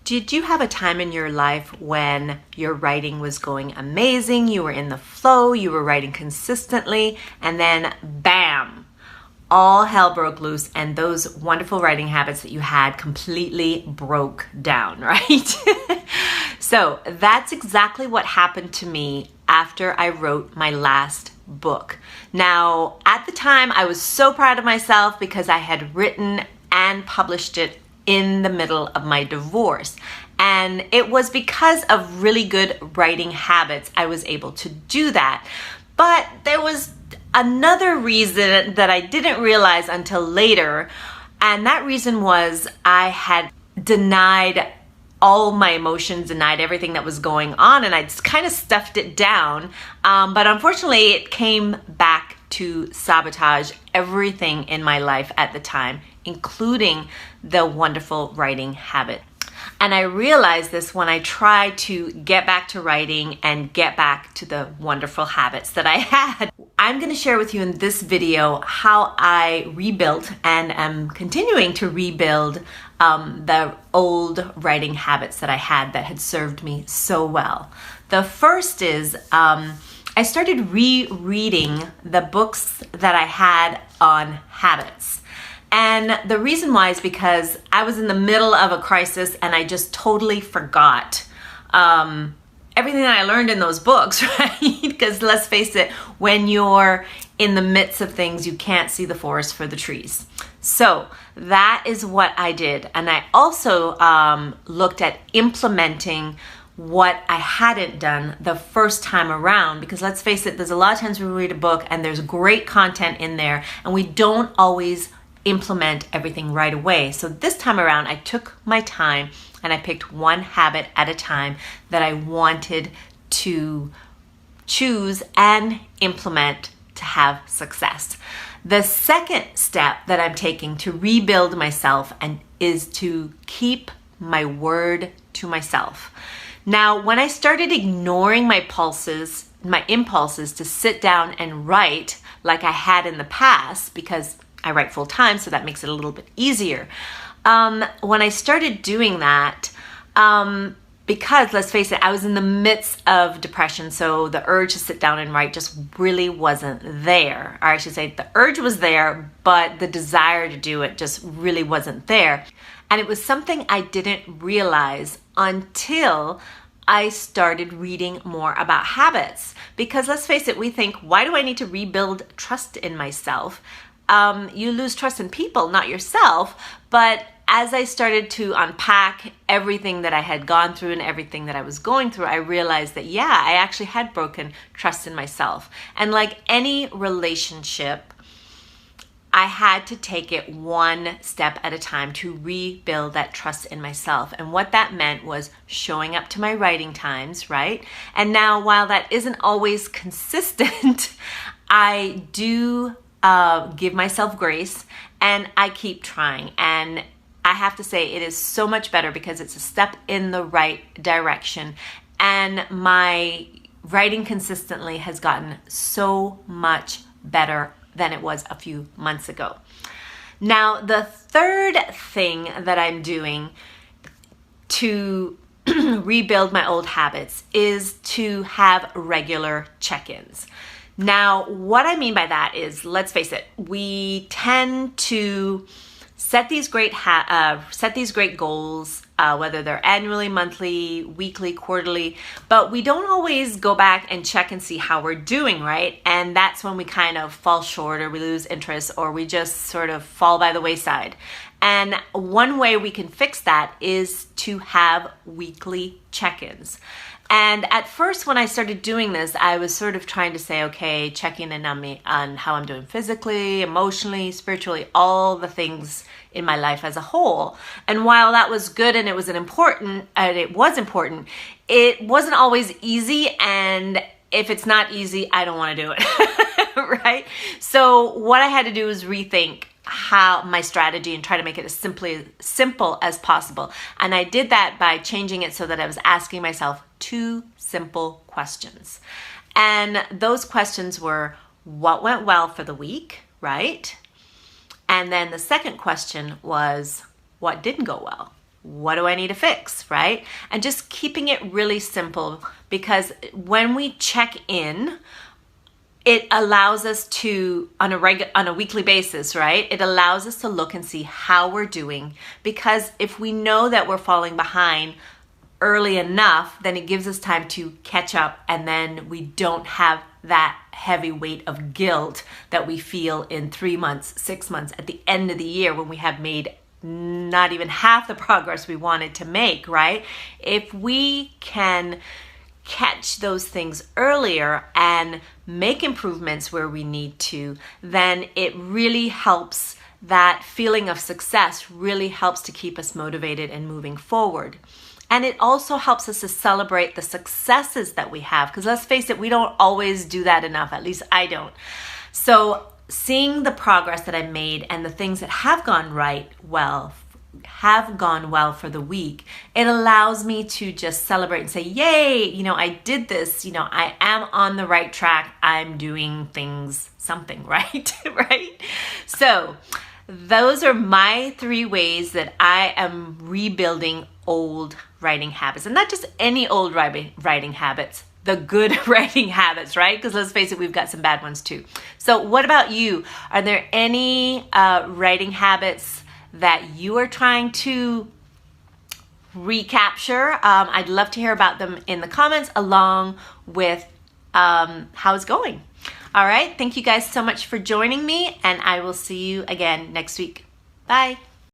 Did you have a time in your life when your writing was going amazing, you were in the flow, you were writing consistently, and then bam, all hell broke loose and those wonderful writing habits that you had completely broke down, right? So that's exactly what happened to me after I wrote my last book. Now, at the time, I was so proud of myself because I had written and published it in the middle of my divorce. And it was because of really good writing habits I was able to do that. But there was another reason that I didn't realize until later, and that reason was I had denied all my emotions, denied everything that was going on, and I kind of stuffed it down. But unfortunately, it came back to sabotage everything in my life at the time, including the wonderful writing habit. And I realized this when I tried to get back to writing and get back to the wonderful habits that I had. I'm going to share with you in this video how I rebuilt and am continuing to rebuild the old writing habits that I had served me so well. The first is I started rereading the books that I had on habits. And the reason why is because I was in the middle of a crisis and I just totally forgot everything that I learned in those books, right? Because let's face it, when you're in the midst of things, you can't see the forest for the trees. So that is what I did. And I also looked at implementing what I hadn't done the first time around, because let's face it, there's a lot of times we read a book and there's great content in there and we don't always implement everything right away. So this time around, I took my time and I picked one habit at a time that I wanted to choose and implement to have success. The second step that I'm taking to rebuild myself is to keep my word to myself. Now, when I started ignoring my impulses to sit down and write like I had in the past, because I write full time, so that makes it a little bit easier. When I started doing that, because let's face it, I was in the midst of depression, so the urge to sit down and write just really wasn't there. Or I should say the urge was there, but the desire to do it just really wasn't there. And it was something I didn't realize until I started reading more about habits. Because let's face it, we think, why do I need to rebuild trust in myself? You lose trust in people, not yourself. But as I started to unpack everything that I had gone through and everything that I was going through, I realized that, yeah, I actually had broken trust in myself. And like any relationship, I had to take it one step at a time to rebuild that trust in myself. And what that meant was showing up to my writing times, right? And now, while that isn't always consistent, I do give myself grace and I keep trying. And I have to say it is so much better because it's a step in the right direction. And my writing consistently has gotten so much better than it was a few months ago. Now, the third thing that I'm doing to rebuild my old habits is to have regular check-ins. Now, what I mean by that is, let's face it, we tend to set these great goals, whether they're annually, monthly, weekly, quarterly, but we don't always go back and check and see how we're doing, right? And that's when we kind of fall short, or we lose interest, or we just sort of fall by the wayside. And one way we can fix that is to have weekly check-ins. And at first, when I started doing this, I was sort of trying to say, okay, checking in on how I'm doing physically, emotionally, spiritually, all the things in my life as a whole. And while that was good and it was important, it wasn't always easy. And if it's not easy, I don't want to do it, right? So what I had to do was rethink how my strategy and try to make it as simple as possible. And I did that by changing it so that I was asking myself 2 simple questions. And those questions were, what went well for the week, right? And then the second question was, what didn't go well? what do I need to fix, right? And just keeping it really simple, because when we check in, it allows us to, on a weekly basis, right? It allows us to look and see how we're doing, because if we know that we're falling behind early enough, then it gives us time to catch up, and then we don't have that heavy weight of guilt that we feel in 3 months, 6 months, at the end of the year when we have made not even half the progress we wanted to make, right? If we can catch those things earlier and make improvements where we need to, then it really helps. That feeling of success really helps to keep us motivated and moving forward. And it also helps us to celebrate the successes that we have, because let's face it, we don't always do that enough. At least I don't. So seeing the progress that I made and the things that have gone well for the week, it allows me to just celebrate and say, yay, I did this, I am on the right track, I'm doing something right, right? So those are my 3 ways that I am rebuilding old writing habits, and not just any old writing habits, the good writing habits, right? Because let's face it, we've got some bad ones too. So what about you? Are there any writing habits that you are trying to recapture? I'd love to hear about them in the comments, along with how it's going. All right, thank you guys so much for joining me, and I will see you again next week. Bye.